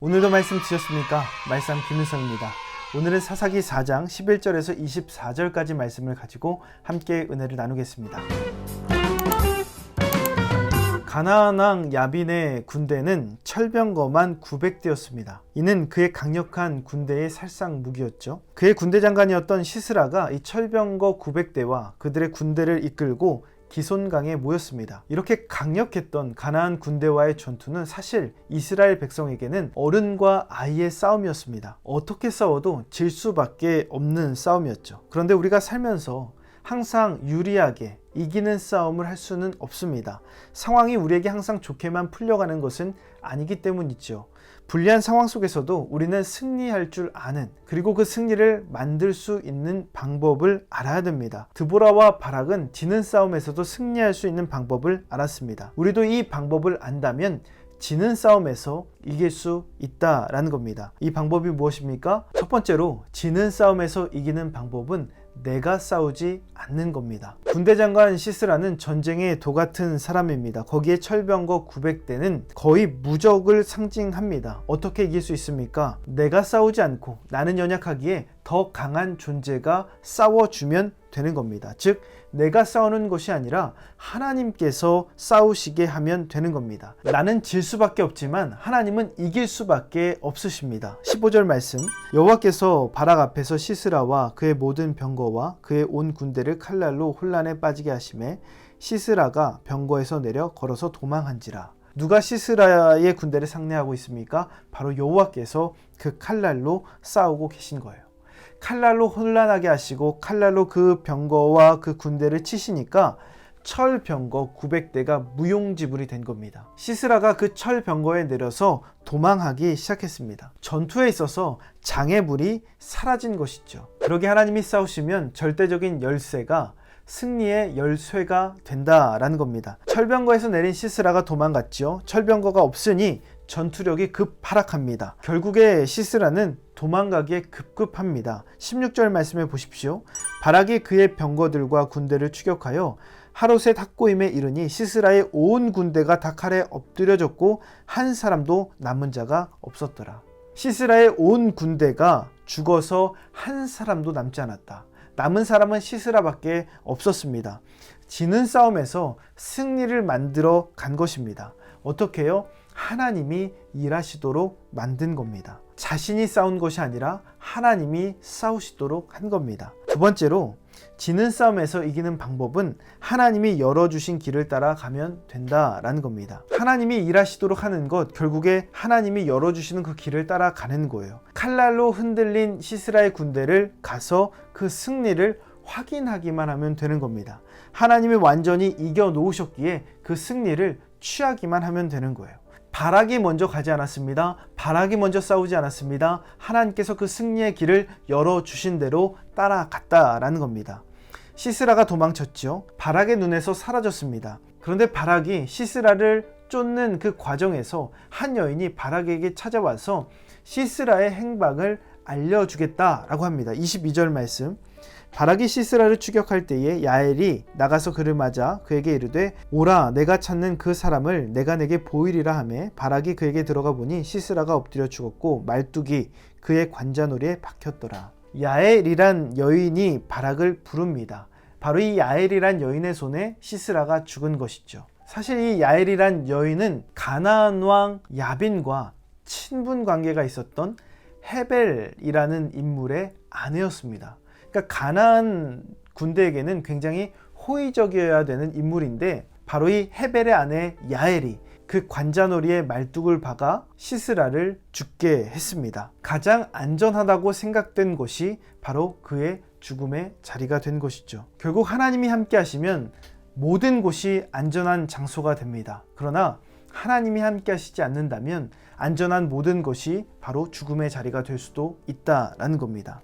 오늘도 말씀 드셨습니까? 말씀 김윤성입니다. 오늘은 사사기 4장 11절에서 24절까지 말씀을 가지고 함께 은혜를 나누겠습니다. 가나안 왕 야빈의 군대는 철병거만 900대였습니다. 이는 그의 강력한 군대의 살상무기였죠. 그의 군대 장관이었던 시스라가 이 철병거 900대와 그들의 군대를 이끌고 기손강에 모였습니다. 이렇게 강력했던 가나안 군대와의 전투는 사실 이스라엘 백성에게는 어른과 아이의 싸움이었습니다. 어떻게 싸워도 질 수밖에 없는 싸움이었죠. 그런데 우리가 살면서 항상 유리하게 이기는 싸움을 할 수는 없습니다. 상황이 우리에게 항상 좋게만 풀려가는 것은 아니기 때문이죠. 불리한 상황 속에서도 우리는 승리할 줄 아는, 그리고 그 승리를 만들 수 있는 방법을 알아야 됩니다. 드보라와 바락은 지는 싸움에서도 승리할 수 있는 방법을 알았습니다. 우리도 이 방법을 안다면 지는 싸움에서 이길 수 있다라는 겁니다. 이 방법이 무엇입니까? 첫 번째로 지는 싸움에서 이기는 방법은 내가 싸우지 않는 겁니다. 군대 장관 시스라는 전쟁의 도 같은 사람입니다. 거기에 철병거 900대는 거의 무적을 상징합니다. 어떻게 이길 수 있습니까? 내가 싸우지 않고 나는 연약하기에 더 강한 존재가 싸워주면 되는 겁니다. 즉 내가 싸우는 것이 아니라 하나님께서 싸우시게 하면 되는 겁니다. 나는 질 수밖에 없지만 하나님은 이길 수밖에 없으십니다. 15절 말씀, 여호와께서 바락 앞에서 시스라와 그의 모든 병거와 그의 온 군대를 칼날로 혼란에 빠지게 하시매 시스라가 병거에서 내려 걸어서 도망한지라. 누가 시스라의 군대를 상대하고 있습니까? 바로 여호와께서 그 칼날로 싸우고 계신 거예요. 칼날로 혼란하게 하시고 칼날로 그 병거와 그 군대를 치시니까 철병거 900대가 무용지물이 된 겁니다. 시스라가 그 철병거에 내려서 도망하기 시작했습니다. 전투에 있어서 장애물이 사라진 것이죠. 그러게 하나님이 싸우시면 절대적인 열쇠가 승리의 열쇠가 된다라는 겁니다. 철병거에서 내린 시스라가 도망갔죠. 철병거가 없으니 전투력이 급하락합니다. 결국에 시스라는 도망가기에 급급합니다. 16절 말씀해 보십시오. 바락이 그의 병거들과 군대를 추격하여 하롯의 탁고임에 이르니 시스라의 온 군대가 다 칼에 엎드려졌고 한 사람도 남은 자가 없었더라. 시스라의 온 군대가 죽어서 한 사람도 남지 않았다. 남은 사람은 시스라밖에 없었습니다. 지는 싸움에서 승리를 만들어 간 것입니다. 어떻게요? 하나님이 일하시도록 만든 겁니다. 자신이 싸운 것이 아니라 하나님이 싸우시도록 한 겁니다. 두 번째로, 지는 싸움에서 이기는 방법은 하나님이 열어주신 길을 따라 가면 된다라는 겁니다. 하나님이 일하시도록 하는 것, 결국에 하나님이 열어주시는 그 길을 따라 가는 거예요. 칼날로 흔들린 시스라의 군대를 가서 그 승리를 확인하기만 하면 되는 겁니다. 하나님이 완전히 이겨 놓으셨기에 그 승리를 취하기만 하면 되는 거예요. 바락이 먼저 가지 않았습니다. 바락이 먼저 싸우지 않았습니다. 하나님께서 그 승리의 길을 열어주신 대로 따라갔다라는 겁니다. 시스라가 도망쳤죠. 바락의 눈에서 사라졌습니다. 그런데 바락이 시스라를 쫓는 그 과정에서 한 여인이 바락에게 찾아와서 시스라의 행방을 알려주겠다라고 합니다. 22절 말씀, 바락이 시스라를 추격할 때에 야엘이 나가서 그를 맞아 그에게 이르되 오라, 내가 찾는 그 사람을 내가 내게 보이리라 하매 바락이 그에게 들어가 보니 시스라가 엎드려 죽었고 말뚝이 그의 관자놀이에 박혔더라. 야엘이란 여인이 바락을 부릅니다. 바로 이 야엘이란 여인의 손에 시스라가 죽은 것이죠. 사실 이 야엘이란 여인은 가나안 왕 야빈과 친분 관계가 있었던 헤벨이라는 인물의 아내였습니다. 그러니까 가나안 군대에게는 굉장히 호의적이어야 되는 인물인데, 바로 이 헤벨의 아내 야엘이 그 관자놀이에 말뚝을 박아 시스라를 죽게 했습니다. 가장 안전하다고 생각된 곳이 바로 그의 죽음의 자리가 된 것이죠. 결국 하나님이 함께 하시면 모든 곳이 안전한 장소가 됩니다. 그러나 하나님이 함께 하시지 않는다면 안전한 모든 것이 바로 죽음의 자리가 될 수도 있다라는 겁니다.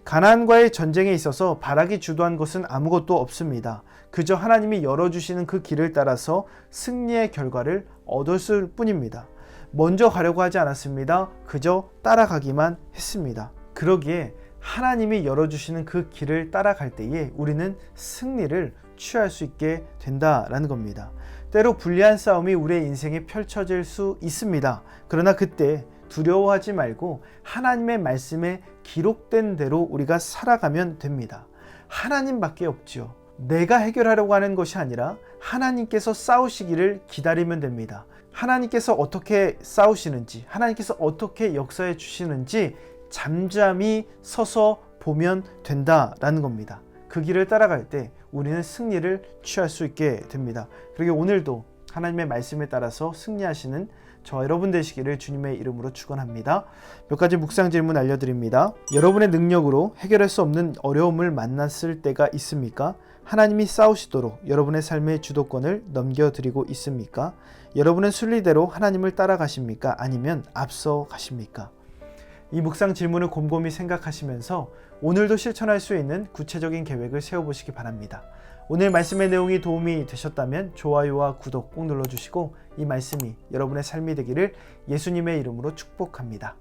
가나안과의 전쟁에 있어서 바락이 주도한 것은 아무것도 없습니다. 그저 하나님이 열어주시는 그 길을 따라서 승리의 결과를 얻었을 뿐입니다. 먼저 가려고 하지 않았습니다. 그저 따라가기만 했습니다. 그러기에 하나님이 열어주시는 그 길을 따라갈 때에 우리는 승리를 취할 수 있게 된다라는 겁니다. 때로 불리한 싸움이 우리의 인생에 펼쳐질 수 있습니다. 그러나 그때 두려워하지 말고 하나님의 말씀에 기록된 대로 우리가 살아가면 됩니다. 하나님밖에 없지요. 내가 해결하려고 하는 것이 아니라 하나님께서 싸우시기를 기다리면 됩니다. 하나님께서 어떻게 싸우시는지, 하나님께서 어떻게 역사해 주시는지 잠잠히 서서 보면 된다라는 겁니다. 그 길을 따라갈 때 우리는 승리를 취할 수 있게 됩니다. 그리고 오늘도 하나님의 말씀에 따라서 승리하시는 저와 여러분 되시기를 주님의 이름으로 축원합니다. 몇 가지 묵상 질문 알려드립니다. 여러분의 능력으로 해결할 수 없는 어려움을 만났을 때가 있습니까? 하나님이 싸우시도록 여러분의 삶의 주도권을 넘겨드리고 있습니까? 여러분은 순리대로 하나님을 따라가십니까? 아니면 앞서 가십니까? 이 묵상 질문을 곰곰이 생각하시면서 오늘도 실천할 수 있는 구체적인 계획을 세워보시기 바랍니다. 오늘 말씀의 내용이 도움이 되셨다면 좋아요와 구독 꼭 눌러주시고 이 말씀이 여러분의 삶이 되기를 예수님의 이름으로 축복합니다.